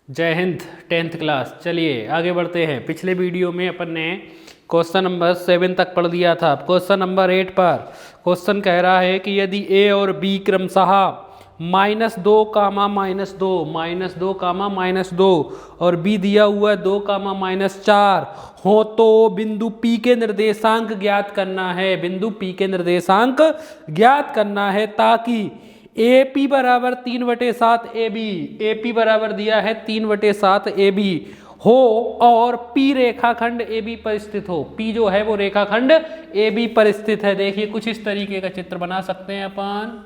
जय Hind. 10th class. चलिए आगे बढ़ते हैं। पिछले वीडियो में अपन ने क्वेश्चन नंबर 7 तक पढ़ दिया था। क्वेश्चन नंबर 8 पर क्वेश्चन कह रहा है कि यदि ए और बी क्रमशः -2, -2, -2 और बी दिया हुआ है 2, -4 हो तो बिंदु पी के निर्देशांक ज्ञात करना है। बिंदु पी के निर्देशांक ज्ञात करना है ताकि ए पी बराबर 3/7 ए बी, ए पी बराबर दिया है 3/7 ए बी हो और पी रेखाखंड ए बी पर स्थित हो। पी जो है वो रेखाखंड ए बी पर स्थित है। देखिए कुछ इस तरीके का चित्र बना सकते हैं अपन।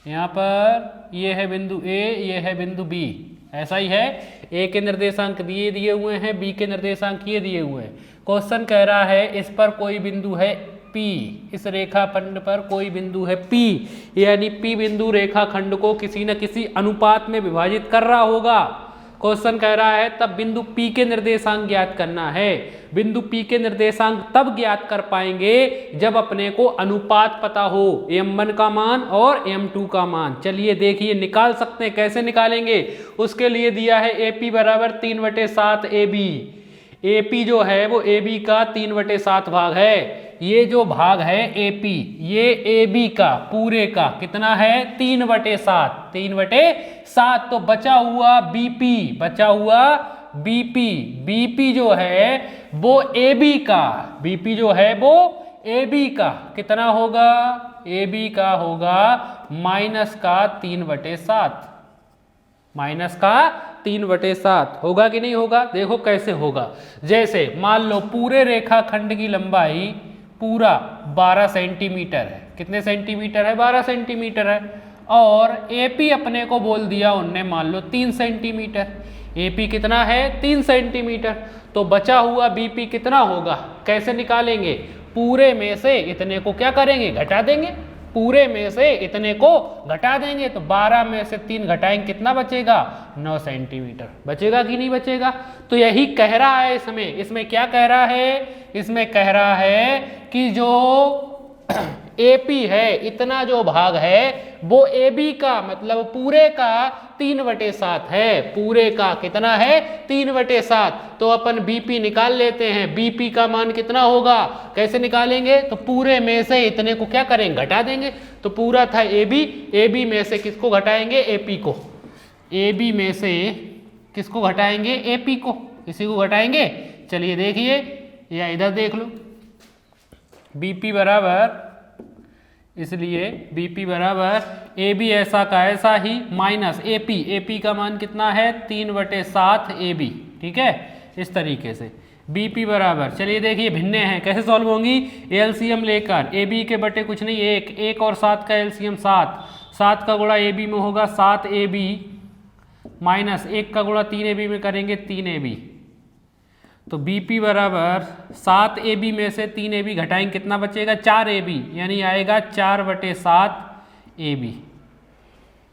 यहाँ पर ये है बिंदु ए, ये है बिंदु बी, ऐसा ही है। ए के निर्देशांक दिए हुए हैं, बी के निर्देशांक ये दिए हुए हैं। क्वेश्चन कह रहा है इस पर कोई बिंदु है P, इस रेखाखंड पर कोई बिंदु है P, यानी P बिंदु रेखाखंड को किसी न किसी अनुपात में विभाजित कर रहा होगा। क्वेश्चन कह रहा है तब बिंदु P के निर्देशांक ज्ञात करना है। बिंदु P के निर्देशांक तब ज्ञात कर पाएंगे जब अपने को अनुपात पता हो, m1 का मान और m2 का मान। चलिए देखिए निकाल सकते हैं। कैसे निकालेंगे? उसके लिए दिया है AP बराबर 3/7 AB। AP जो है वो AB का 3/7 भाग है। ये जो भाग है AP, ये AB का पूरे का कितना है? 3/7, 3/7। तो बचा हुआ BP, बचा हुआ BP, BP जो है वो AB का, BP जो है वो AB का कितना होगा? AB का होगा -3/7, -3/7 होगा कि नहीं होगा? देखो कैसे होगा। जैसे मान लो पूरे रेखाखंड की लंबाई पूरा 12 सेंटीमीटर है। कितने सेंटीमीटर है? 12 सेंटीमीटर है। और AP अपने को बोल दिया उनने मान लो 3 सेंटीमीटर। AP कितना है? 3 सेंटीमीटर। तो बचा हुआ BP कितना होगा? कैसे निकालेंगे? पूरे में से इतने को क्या करेंगे? घटा देंगे। पूरे में से इतने को घटा देंगे तो 12 में से 3 घटाएंगे, कितना बचेगा? 9 सेंटीमीटर। बचेगा कि नहीं बचेगा? तो यही कह रहा है इसमें। इसमें क्या कह रहा है? इसमें कह रहा है कि जो AP है, इतना जो भाग है वो AB का मतलब पूरे का 3/7 है। पूरे का कितना है? 3/7। तो अपन BP निकाल लेते हैं। BP का मान कितना होगा? कैसे निकालेंगे? तो पूरे में से इतने को क्या करेंगे? घटा देंगे। तो पूरा था AB, AB में से किसको घटाएंगे? AP को। AB में से किसको घटाएंगे? AP को। इसी को घटाएंगे। चलिए देखिए, या इधर देख लो। BP बराबर, इसलिए BP बराबर AB ऐसा का ऐसा ही माइनस AP, AP का मान कितना है? 3/7 AB। ठीक है, इस तरीके से BP बराबर, चलिए देखिए भिन्न हैं कैसे सॉल्व होंगी। एलसीएम लेकर AB के बटे कुछ नहीं, 1 और 7 का एलसीएम 7, 7 का गुणा AB में होगा 7AB माइनस 1 का गुणा 3AB में करेंगे 3AB। तो BP बराबर 7AB में से 3AB घटाएंगे, कितना बचेगा? 4AB, यानी आएगा 4/7 AB।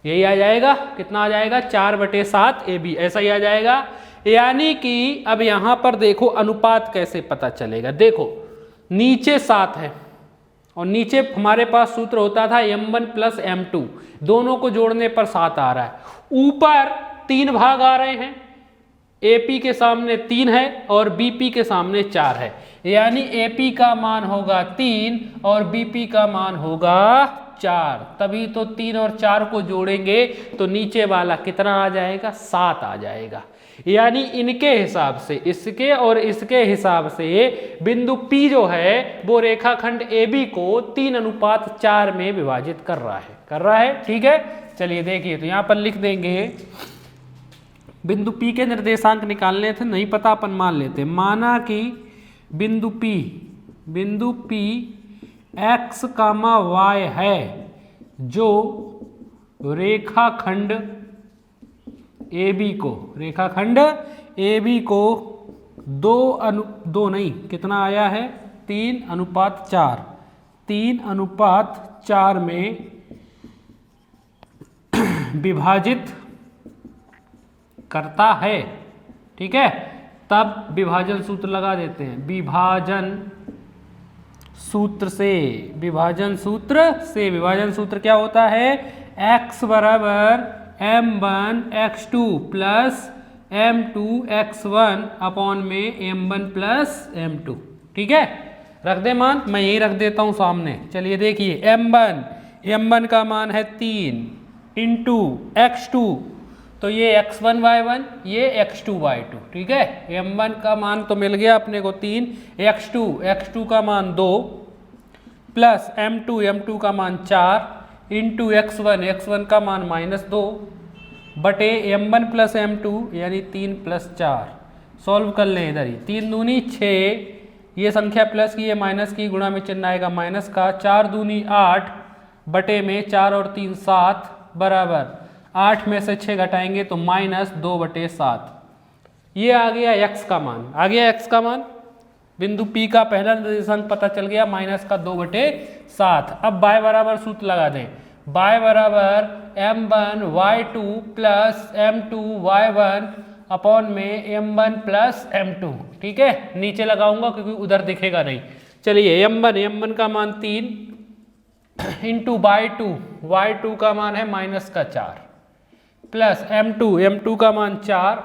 यही आ जाएगा। कितना आ जाएगा? 4/7 AB, ऐसा ही आ जाएगा। यानी कि अब यहां पर देखो अनुपात कैसे पता चलेगा। देखो नीचे 7 है और नीचे हमारे पास सूत्र होता था m1 + m2, दोनों को जोड़ने पर 7 आ रहा है। ऊपर 3 भाग आ रहे हैं। AP के सामने 3 है और BP के सामने 4 है, यानी AP का मान होगा 3 और BP का मान होगा 4। तभी तो 3 और 4 को जोड़ेंगे तो नीचे वाला कितना आ जाएगा? 7 आ जाएगा। यानी इनके हिसाब से, इसके और इसके हिसाब से बिंदु P जो है वो रेखाखंड AB को 3:4 में विभाजित कर रहा है। ठीक है, चलिए देखिए तो यहां पर लिख देंगे बिंदु P के निर्देशांक निकालने थे, नहीं पता अपन मान लेते। माना कि बिंदु P x, y है जो रेखाखंड AB को 2 नहीं, कितना आया है? 3:4 में विभाजित करता है। ठीक है, तब विभाजन सूत्र लगा देते हैं। विभाजन सूत्र क्या होता है? x बराबर m1 x2 plus m2 x1 upon में m1 प्लस m2। ठीक है, रख दे मान, मैं यही रख देता हूँ सामने। चलिए देखिए, m1 का मान है 3 इंटू x2, तो ये x1 y1, ये x2 y2। ठीक है, m1 का मान तो मिल गया अपने को 3, x2 का मान 2 प्लस m2 का मान 4 इंटू x1 का मान -2 बटे m1 प्लस m2 यानी 3 प्लस 4। सॉल्व कर लें इधर ही, 3 दूनी 6, ये संख्या प्लस की है माइनस की, गुणा में चिन्ह आएगा माइनस का, 4 दूनी 8 बटे में 4 और 3 7 बराबर 8 में से 6 घटाएंगे तो -2/7। ये आ गया x का मान, आ गया x का मान, बिंदु P का पहला निर्देशांक पता चल गया -2/7। अब y बराबर सूत्र लगा दें, y बराबर m1 y2 plus m2 y1 upon में m1 प्लस m2। ठीक है, नीचे लगाऊंगा क्योंकि उधर दिखेगा नहीं। चलिए m1 का मान 3 इंटू y2 का मान है -4 प्लस m2 का मान 4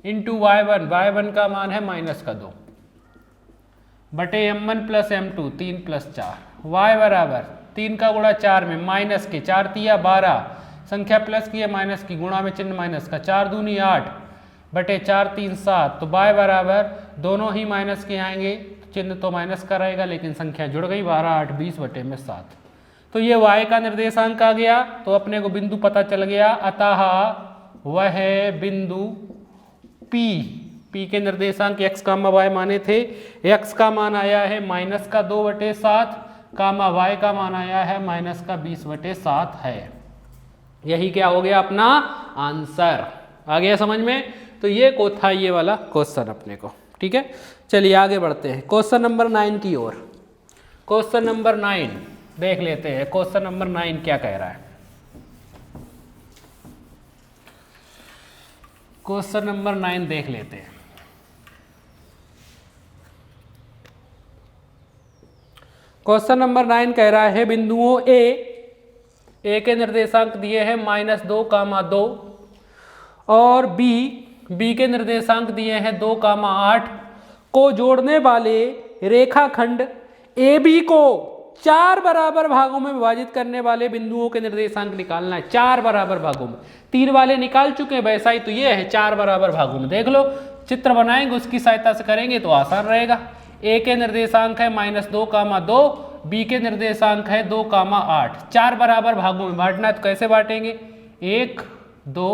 इंटू y1 का मान है -2 बटे m1 plus m2 3 plus 4। y बराबर 3 का गुणा 4 में माइनस के 4 तिया 12, संख्या प्लस की है माइनस की, गुणा में चिन्ह माइनस का, 4 दूनी 8 बटे 4 3 7। तो y बराबर दोनों ही माइनस के आएंगे, चिन्ह तो माइनस का रहेगा लेकिन संख्या जुड़ गई, 12 8 20 बटे में 7। तो ये y का निर्देशांक आ गया, तो अपने को बिंदु पता चल गया, अतः वह है बिंदु P के निर्देशांक x, y माने थे। x का मान आया है -2/7, y का मान आया है -20/7 है। यही क्या हो गया अपना आंसर, आ गया समझ में। तो ये को था ये वाला क्वेश्चन अपने को। ठीक है, चलिए आगे बढ़ते हैं क्वेश्चन नंबर 9 की ओर। क्वेश्चन नंबर 9 देख लेते हैं, क्वेश्चन नंबर 9 क्या कह रहा है। क्वेश्चन नंबर 9 देख लेते हैं। क्वेश्चन नंबर 9 कह रहा है बिंदुओं ए के निर्देशांक दिए हैं -2, 2 और बी के निर्देशांक दिए हैं 2, 8 को जोड़ने वाले रेखाखंड AB को 4 बराबर भागों में विभाजित करने वाले बिंदुओं के निर्देशांक निकालना है। 4 बराबर भागों में, 3 वाले निकाल चुके हैं, वैसा ही तो ये है 4 बराबर भागों में। देख लो, चित्र बनाएंगे उसकी सहायता से करेंगे तो आसान रहेगा। ए के निर्देशांक है -2, 2, बी के निर्देशांक है 2, 8। 4 बराबर भागों में बांटना है, तो कैसे बांटेंगे, 1 2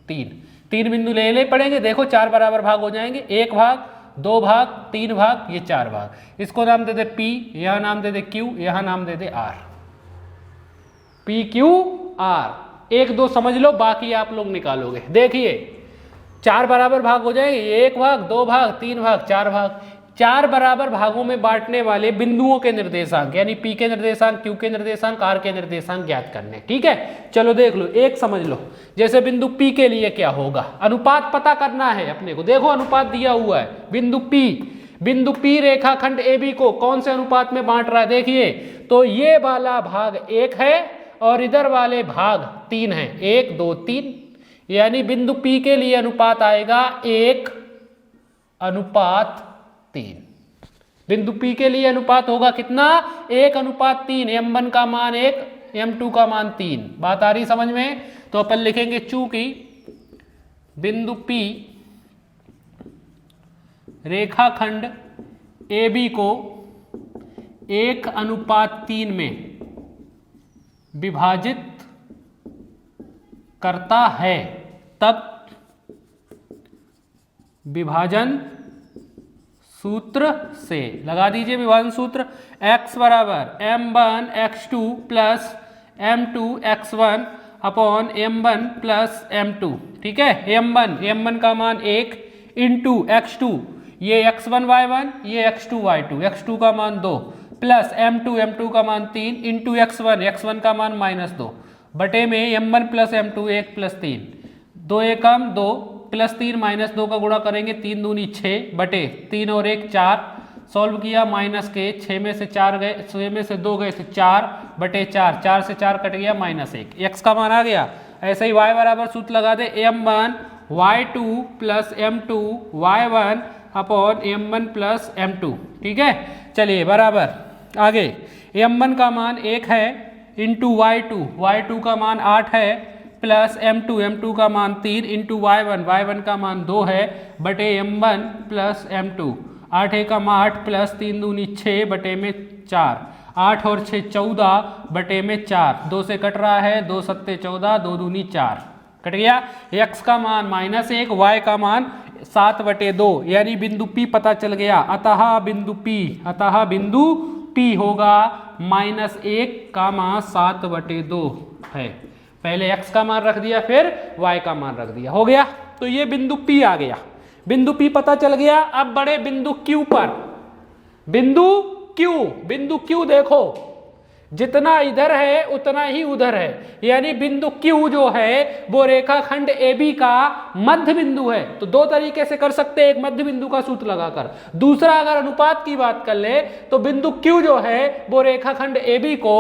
3 बिंदु ले पड़ेंगे। देखो 4 बराबर भाग हो जाएंगे, 1 भाग, 2 भाग, 3 भाग, ये 4 भाग। इसको नाम दे दे P, यह नाम दे दे Q, यह नाम दे दे R। PQR 1 2 समझ लो, बाकी आप लोग निकालोगे। देखिए 4 बराबर भाग हो जाएंगे, 1 भाग, 2 भाग, 3 भाग, 4 भाग। 4 बराबर भागों में बांटने वाले बिंदुओं के निर्देशांक यानी P के निर्देशांक, Q के निर्देशांक, R के निर्देशांक ज्ञात करने। ठीक है, चलो देख लो, एक समझ लो। जैसे बिंदु P के लिए क्या होगा, अनुपात पता करना है अपने को। देखो अनुपात दिया हुआ है, बिंदु P रेखाखंड AB को कौन से अनुपात में बांट रहा है, देखिए तो ये वाला भाग 1 है और इधर वाले भाग 3 है, 1 2 3, यानी बिंदु P के लिए अनुपात आएगा 1:3। बिंदु P के लिए अनुपात होगा कितना, 1:3। m1 का मान 1, m2 का मान 3। बात आ रही समझ में। तो अपन लिखेंगे चूंकि बिंदु P रेखाखंड AB को 1:3 में विभाजित करता है, तब विभाजन सूत्र से लगा दीजिए विभाजन सूत्र, x बराबर m1 x2 plus m2 x1 upon m1 plus m2। ठीक है, m1 का मान 1 इंटू x2, ये x1 y1, ये x2 y2, x2 का मान 2 प्लस m2 का मान 3 इंटू x1 का मान -2 बटे में m1 प्लस m2 1 प्लस 3, 2 एकम 2 प्लस 3 -2 का गुणा करेंगे, 3 दूनी 6 बटे 3 और 1 4। सॉल्व किया माइनस के, 6 में से 4 गए, 6 में से 2 गए तो 4 बटे 4, 4 से 4 कट गया -1। x का मान आ गया, ऐसे ही y बराबर सूत्र लगा दे m1 y2 plus m2 y1 upon m1 plus m2। ठीक है, चलिए बराबर आगे m1 का मान 1 है इंटू y2 का मान 8 है प्लस m2 का मान 3 इंटू y1 का मान 2 है बटे m1 प्लस m2। 8 का मान 8 प्लस 3 दूनी 6 बटे में 4, 8 और 6 14 बटे में 4, 2 से कट रहा है, 2 सत्ते 14, 2 दूनी 4 कट गया। x का मान -1, y का मान 7/2 यानी बिंदु P पता चल गया। अतः बिंदु P होगा -1 का मान 7/2 है। पहले x का मान रख दिया फिर y का मान रख दिया, हो गया। तो ये बिंदु P आ गया, बिंदु P पता चल गया। अब बड़े बिंदु Q पर, बिंदु Q देखो जितना इधर है उतना ही उधर है, यानी बिंदु Q जो है वो रेखाखंड AB का मध्य बिंदु है। तो दो तरीके से कर सकते हैं, एक मध्य बिंदु का सूत्र लगाकर, दूसरा अगर अनुपात की बात कर ले तो बिंदु Q जो है वो रेखाखंड AB को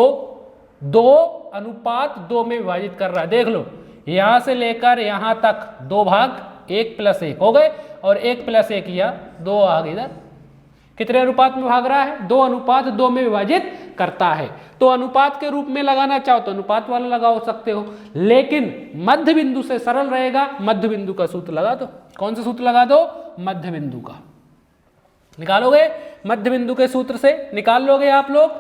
2:2 में विभाजित कर रहा है। देख लो यहां से लेकर यहां तक 2 भाग 1+1 हो गए और 1+1 किया 2 भाग इधर, कितने अनुपात में भाग रहा है? 2:2 में विभाजित करता है। तो अनुपात के रूप में लगाना चाहो तो अनुपात वाला लगा सकते हो, लेकिन मध्य बिंदु से सरल रहेगा, मध्य बिंदु का सूत्र लगा दो। कौन सा सूत्र लगा दो? मध्य बिंदु का। निकालोगे मध्य बिंदु के सूत्र से, निकाल लोगे आप लोग।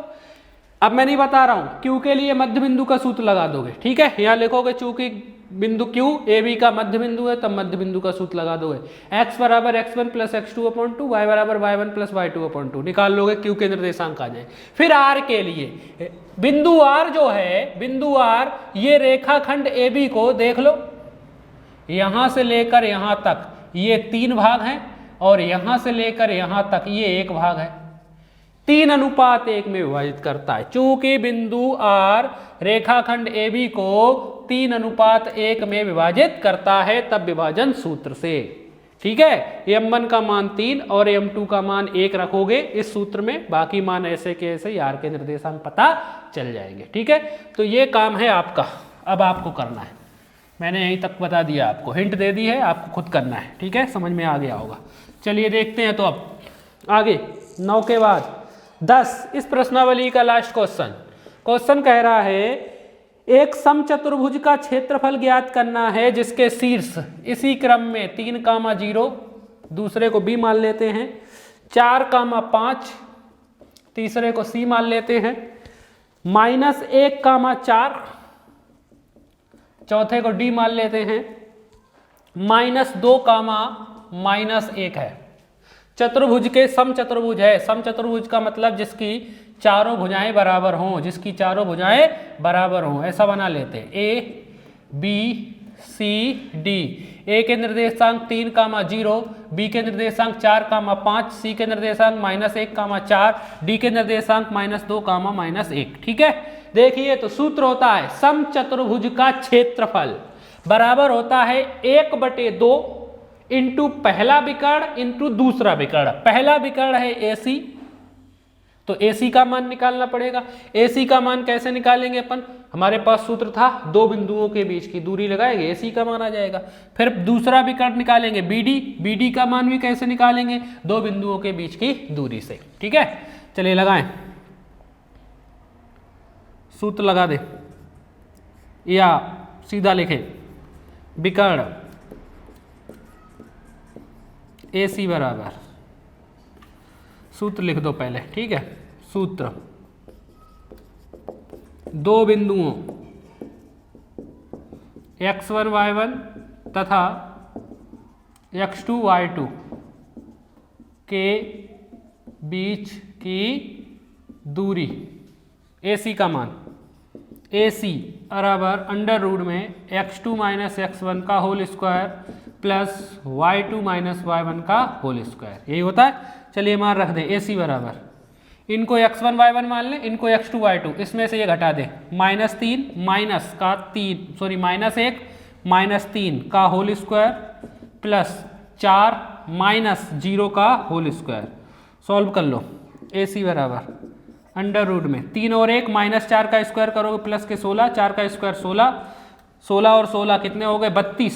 अब मैं नहीं बता रहा हूं, क्यू के लिए मध्य बिंदु का सूत्र लगा दोगे। ठीक है, यहां लिखोगे चूंकि बिंदु Q AB का मध्य बिंदु है, तब मध्य बिंदु का सूत्र लगा दोगे। x बराबर x1 प्लस x2/2, y बराबर y1 प्लस y2/2 निकाल लोगे, Q के निर्देशांक आ जाए। फिर R के लिए बिंदु R जो है, बिंदु R ये रेखाखंड AB को देख लो, यहां से लेकर यहां तक ये 3 भाग हैं और यहां से लेकर यहां तक ये 1 भाग है। 3:1 में विभाजित करता है। चूंकि बिंदु R रेखाखंड AB को 3:1 में विभाजित करता है, तब विभाजन सूत्र से। ठीक है, m1 का मान 3 और m2 का मान 1 रखोगे इस सूत्र में, बाकी मान ऐसे के ऐसे R के निर्देशांक पता चल जाएंगे। ठीक है, तो ये काम है आपका, अब आपको करना है। मैंने यहीं तक बता दिया, आपको हिंट दे दी है, आपको खुद करना है। ठीक है, समझ में आ गया होगा। चलिए देखते हैं तो अब आगे 9 के बाद 10, इस प्रश्नावली का लास्ट क्वेश्चन कह रहा है एक समचतुर्भुज का क्षेत्रफल ज्ञात करना है जिसके शीर्ष इसी क्रम में 3,0, दूसरे को B मान लेते हैं, 4,5, तीसरे को C मान लेते हैं, -1,4, चौथे को D मान लेते हैं, -2, -1 है। चतुर्भुज के समचतुर्भुज है। समचतुर्भुज का मतलब जिसकी चारों भुजाएं बराबर हों, जिसकी चारों भुजाएं बराबर हों, ऐसा बना लेते हैं। A B C D, A के निर्देशांक 3,0, B के निर्देशांक 4,5, C के निर्देशांक -1,4, D के निर्देशांक -2, -1। ठीक है, देखिए तो सूत्र होता है समचतुर्भुज का क्षेत्रफल बराबर होता है 1/2 इंटू पहला विकर्ण इंटू दूसरा विकर्ण। पहला विकर्ण है AC, तो AC का मान निकालना पड़ेगा। AC का मान कैसे निकालेंगे अपन? हमारे पास सूत्र था 2 बिंदुओं के बीच की दूरी लगाएंगे, AC का मान आ जाएगा। फिर दूसरा विकर्ण निकालेंगे BD का मान भी कैसे निकालेंगे? 2 बिंदुओं के बीच की दूरी से। ठीक है, चलिए लगाएं, सूत्र लगा दे या सीधा लिखे, विकर्ण AC बराबर, सूत्र लिख दो पहले। ठीक है, सूत्र 2 बिंदुओं x1 y1 तथा x2 y2 के बीच की दूरी AC का मान, AC बराबर √ में x2 - x1 का whole square plus y2 - y1 का होल स्क्वायर, यही होता है। चलिए मान रख दें AC बराबर, इनको x1 y1 मान लें, इनको x2 y2, इसमें से ये घटा दें, -3 -1 का होल स्क्वायर प्लस 4 -0 का होल स्क्वायर। सॉल्व कर लो। AC बराबर √ में 3 और 1 -4 का स्क्वायर करोगे प्लस के 16, 4 का स्क्वायर 16, 16 और 16 कितने हो गए 32,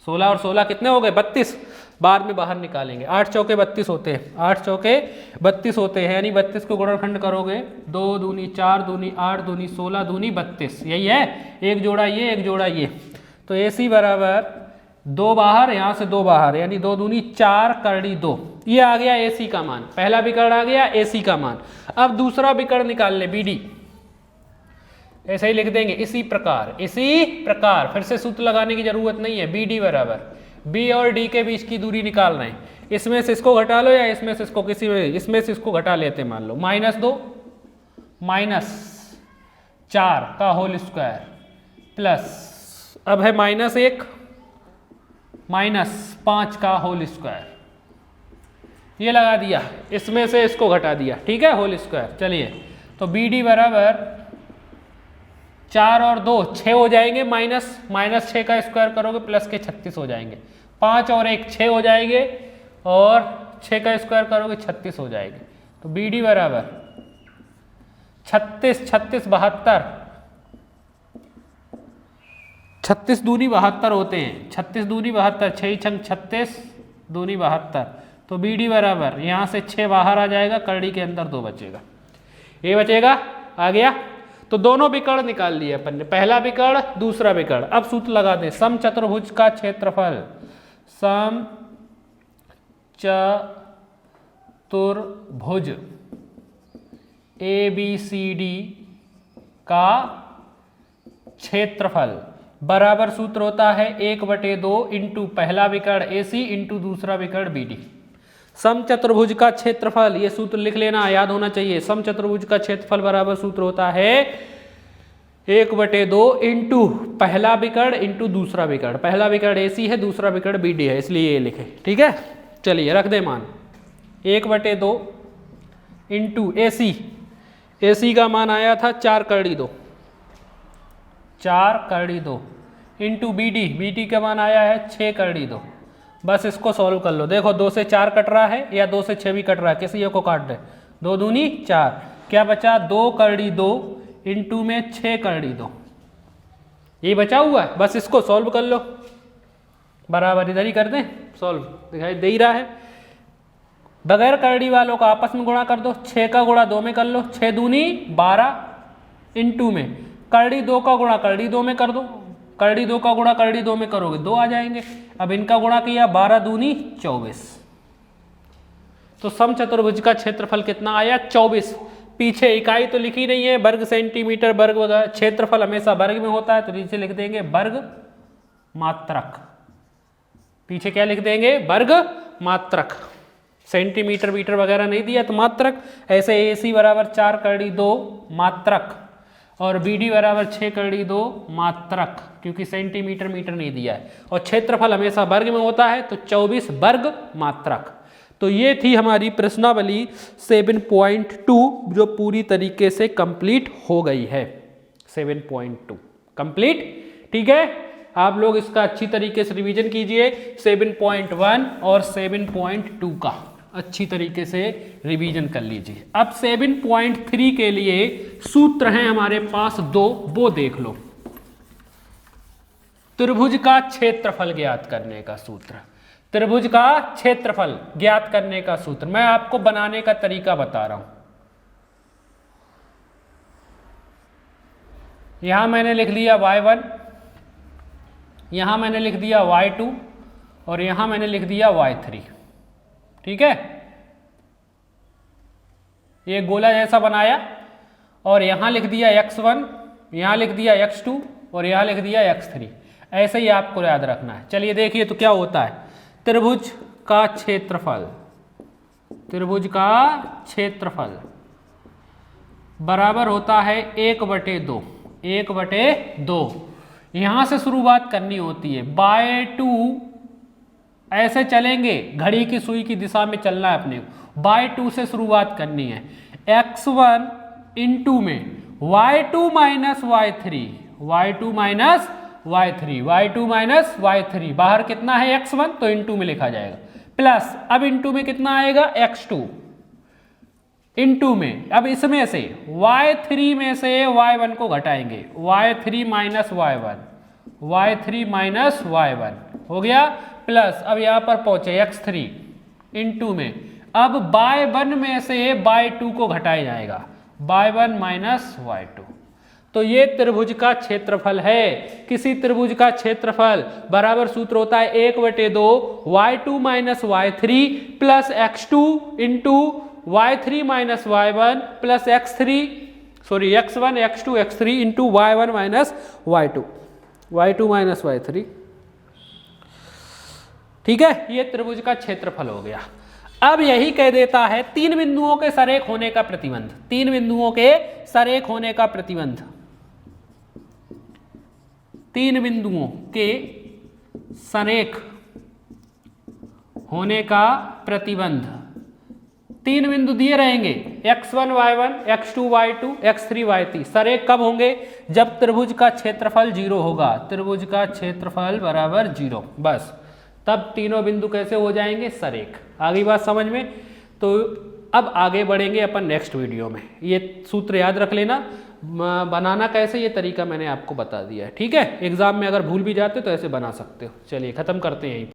16 और 16 कितने हो गए 32, बाद में बाहर निकालेंगे। 8 चौके 32 होते हैं, 8 चौके 32 होते हैं, यानी 32 को गुणनखंड करोगे 2 दूनी 4 दूनी 8 दूनी 16 दूनी 32, यही है। एक जोड़ा ये, एक जोड़ा ये, तो AC बराबर 2 बाहर, यहाँ से 2 बाहर, यानी 2 दूनी 4 करड़ी 2, ये आ गया AC का मान। पहला विकर्ण आ गया AC का मान। अब दूसरा विकर्ण निकाल ले BD, ऐसे ही लिख देंगे इसी प्रकार, इसी प्रकार। फिर से सूत्र लगाने की जरूरत नहीं है। BD बराबर B और D के बीच की दूरी निकाल रहे हैं, इसमें से इसको घटा लो या इसमें से इसको, किसी में इसमें से इसको घटा लेते हैं। मान लो -2 -4 का होल स्क्वायर प्लस, अब है -1 -5 का होल स्क्वायर, ये लगा दिया, इसमें से इसको घटा दिया, ठीक है, होल स्क्वायर। चलिए, तो BD बराबर 4 और 2 6 हो जाएंगे, -6 का स्क्वायर करोगे प्लस के 36 हो जाएंगे, 5 और 1 6 हो जाएंगे, और 6 का स्क्वायर करोगे 36 हो जाएंगे। तो BD बराबर 36 36 72, 36 दूनी 72 होते हैं, 36 दूनी 72, 6 छंग 36 दूनी 72, तो BD बराबर यहाँ से 6 बाहर आ जाएगा, करड़ी के अंदर 2 बचेगा, ये बचेगा, आ गया। तो दोनों विकर्ण निकाल लिए अपन ने, पहला विकर्ण दूसरा विकर्ण। अब सूत्र लगा दें, समचतुर्भुज का क्षेत्रफल, समचतुर्भुज ABCD का क्षेत्रफल बराबर सूत्र होता है 1/2 इंटू पहला विकर्ण AC इंटू दूसरा विकर्ण BD। समचतुर्भुज का क्षेत्रफल, ये सूत्र लिख लेना, याद होना चाहिए। समचतुर्भुज का क्षेत्रफल बराबर सूत्र होता है 1/2 इंटू पहला विकर्ण इंटू दूसरा विकर्ण। पहला विकर्ण AC है, दूसरा विकर्ण BD है, इसलिए ये लिखे, ठीक है। चलिए रख दे मान, 1/2 इंटू AC का मान आया था 4 करड़ी 2, 4 करड़ी 2 इंटू BD का मान आया है 6 करड़ी 2। बस इसको सॉल्व कर लो, देखो 2 से 4 कट रहा है या 2 से 6 भी कट रहा है, किसी एक को काट दे, 2 दूनी 4, क्या बचा 2 करड़ी 2 इंटू में 6 करड़ी 2, ये बचा हुआ है। बस इसको सॉल्व कर लो, बराबर इधर ही कर दें, सॉल्व दिखाई दे ही रहा है। बगैर करड़ी वालों का आपस में गुणा कर दो, 6 का गुणा 2 में कर लो, 6 दूनी 12 इंटू में करड़ी 2 का गुणा करड़ी 2 में कर दो, करड़ी 2 का गुणा करड़ी 2 में करोगे 2 आ जाएंगे। अब इनका गुणा किया 12 दूनी 24, तो समचतुर्भुज का क्षेत्रफल कितना आया 24। पीछे इकाई तो लिखी नहीं है, वर्ग सेंटीमीटर वर्ग वगैरह, क्षेत्रफल हमेशा वर्ग में होता है, तो नीचे लिख देंगे वर्ग मात्रक। पीछे क्या लिख देंगे, वर्ग मात्रक, सेंटीमीटर मीटर वगैरह नहीं दिया तो मात्रक। ऐसे AC बराबर 4 करड़ी 2 मात्रक और BD बराबर 6 करड़ी 2 मात्रक, क्योंकि सेंटीमीटर मीटर नहीं दिया है, और क्षेत्रफल हमेशा वर्ग में होता है, तो 24 वर्ग मात्रक। तो ये थी हमारी प्रश्नावली 7.2 जो पूरी तरीके से कंप्लीट हो गई है। 7.2 कंप्लीट, ठीक है। आप लोग इसका अच्छी तरीके से रिवीजन कीजिए, 7.1 और 7.2 का अच्छी तरीके से रिवीजन कर लीजिए। अब 7.3 के लिए सूत्र हैं हमारे पास 2, वो देख लो। त्रिभुज का क्षेत्रफल ज्ञात करने का सूत्र, त्रिभुज का क्षेत्रफल ज्ञात करने का सूत्र मैं आपको बनाने का तरीका बता रहा हूं। यहां मैंने लिख लिया y1, यहां मैंने लिख दिया y2 और यहां मैंने लिख दिया y3, ठीक है। ये गोला जैसा बनाया और यहां लिख दिया x1, यहां लिख दिया x2 और यहां लिख दिया x3, ऐसे ही आपको याद रखना है। चलिए देखिए तो क्या होता है, त्रिभुज का क्षेत्रफल, त्रिभुज का क्षेत्रफल बराबर होता है 1/2, 1/2। यहां से शुरुआत करनी होती है, बाय 2 ऐसे चलेंगे, घड़ी की सुई की दिशा में चलना है अपने को, बाय 2 से शुरुआत करनी है। x1 इंटू में y2 minus y3, y2 minus y3, y2 minus y3, बाहर कितना है x1 तो इंटू में लिखा जाएगा, प्लस अब इंटू में कितना आएगा x2 इंटू में, अब इसमें से y3 में से y1 को घटाएंगे, y3 minus y1, y3 minus y1 हो गया, प्लस अब यहां पर पहुंचे x3 इंटू में, अब y1 में से y2 को घटाया जाएगा, y1 माइनस y2। तो ये त्रिभुज का क्षेत्रफल है। किसी त्रिभुज का क्षेत्रफल बराबर सूत्र होता है 1/2 y2 minus y3 plus x2 into y3 minus y1 plus x1 x2 x3 into y1 minus y2 minus y3। ठीक है, ये त्रिभुज का क्षेत्रफल हो गया। अब यही कह देता है तीन बिंदुओं के सरेख होने का प्रतिबंध, तीन बिंदुओं के सरेख होने का प्रतिबंध, तीन बिंदुओं के सरेख होने का प्रतिबंध। तीन बिंदु दिए रहेंगे x1 y1 x2 y2 x3 y3। सरेख कब होंगे? जब त्रिभुज का क्षेत्रफल 0 होगा, त्रिभुज का क्षेत्रफल बराबर 0, बस तब तीनों बिंदु कैसे हो जाएंगे? सरेख। आगे बात समझ में? तो अब आगे बढ़ेंगे अपन नेक्स्ट वीडियो में। ये सूत्र याद रख लेना, बनाना कैसे ये तरीका मैंने आपको बता दिया है। ठीक है, एग्जाम में अगर भूल भी जाते तो ऐसे बना सकते हो। चलिए खत्म करते हैं यहीं।